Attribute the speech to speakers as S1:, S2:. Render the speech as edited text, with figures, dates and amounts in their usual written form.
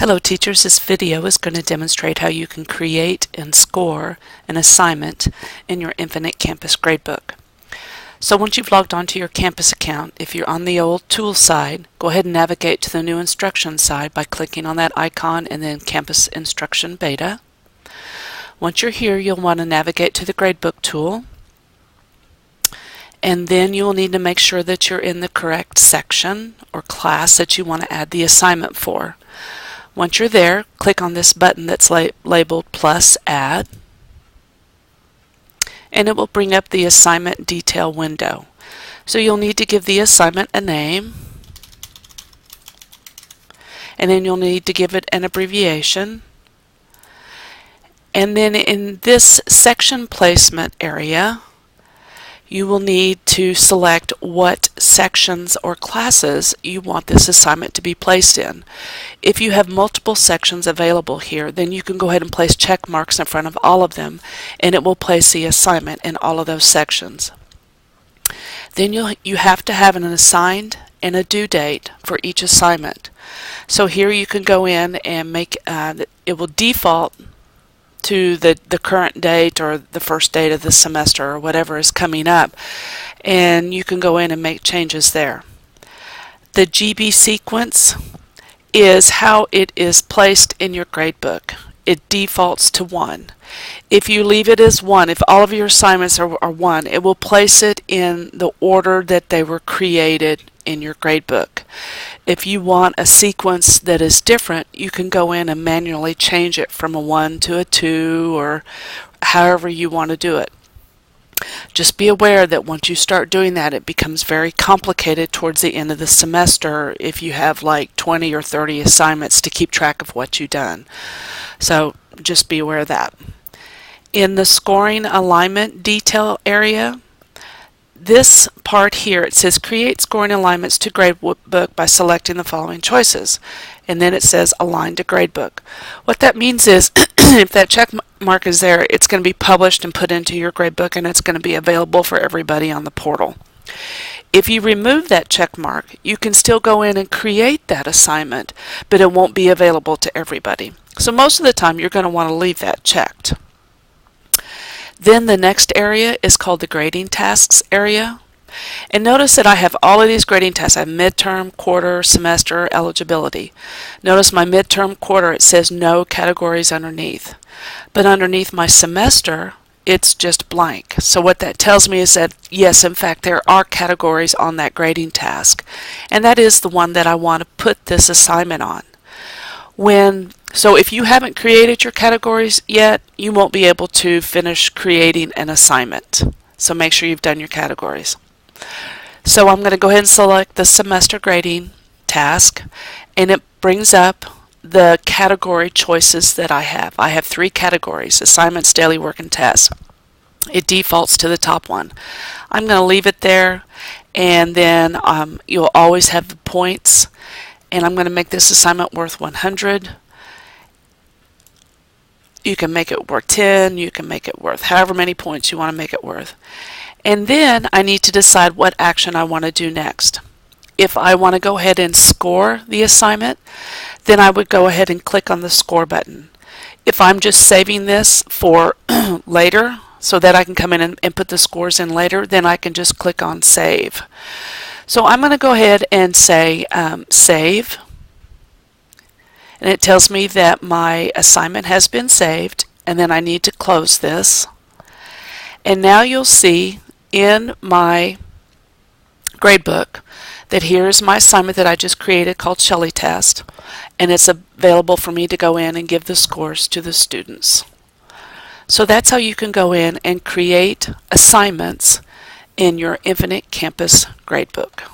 S1: Hello teachers, this video is going to demonstrate how you can create and score an assignment in your Infinite Campus Gradebook. So once you've logged onto your campus account, if you're on the old Tools side, go ahead and navigate to the new Instruction side by clicking on that icon and then Campus Instruction Beta. Once you're here, you'll want to navigate to the Gradebook tool, and then you'll need to make sure that you're in the correct section or class that you want to add the assignment for. Once you're there, click on this button that's labeled Plus Add, and it will bring up the assignment detail window. So you'll need to give the assignment a name, and then you'll need to give it an abbreviation. And then in this section placement area, you will need to select what sections or classes you want this assignment to be placed in. If you have multiple sections available here, then you can go ahead and place check marks in front of all of them, and it will place the assignment in all of those sections. Then you have to have an assigned and a due date for each assignment. So here you can go in and make it will default to the current date or the first date of the semester or whatever is coming up, and you can go in and make changes there. The GB sequence is how it is placed in your gradebook. It defaults to 1. If you leave it as 1, if all of your assignments are 1, it will place it in the order that they were created in your gradebook. If you want a sequence that is different, you can go in and manually change it from a 1 to a 2 or however you want to do it. Just be aware that once you start doing that, it becomes very complicated towards the end of the semester if you have like 20 or 30 assignments to keep track of what you've done. So just be aware of that. In the scoring alignment detail area, this part here, it says create scoring alignments to gradebook by selecting the following choices, and then it says align to gradebook. What that means is if that check mark is there, it's going to be published and put into your gradebook, and it's going to be available for everybody on the portal. If you remove that check mark, you can still go in and create that assignment, but it won't be available to everybody. So most of the time you're going to want to leave that checked. Then the next area is called the grading tasks area. And notice that I have all of these grading tasks. I have midterm, quarter, semester, eligibility. Notice my midterm quarter, it says no categories underneath. But underneath my semester, it's just blank. So what that tells me is that, yes, in fact, there are categories on that grading task. And that is the one that I want to put this assignment on. So if you haven't created your categories yet, you won't be able to finish creating an assignment. So make sure you've done your categories. So I'm going to go ahead and select the semester grading task, and it brings up the category choices that I have. I have 3 categories: assignments, daily work, and tests. It defaults to the top one. I'm going to leave it there, and then you'll always have the points, and I'm going to make this assignment worth 100. You can make it worth 10, you can make it worth however many points you want to make it worth. And then I need to decide what action I want to do next. If I want to go ahead and score the assignment, then I would go ahead and click on the score button. If I'm just saving this for later so that I can come in and put the scores in later, then I can just click on save. So I'm going to go ahead and say save. And it tells me that my assignment has been saved, and then I need to close this. And now you'll see in my gradebook that here's my assignment that I just created called Shelley Test, and it's available for me to go in and give the scores to the students. So that's how you can go in and create assignments in your Infinite Campus Gradebook.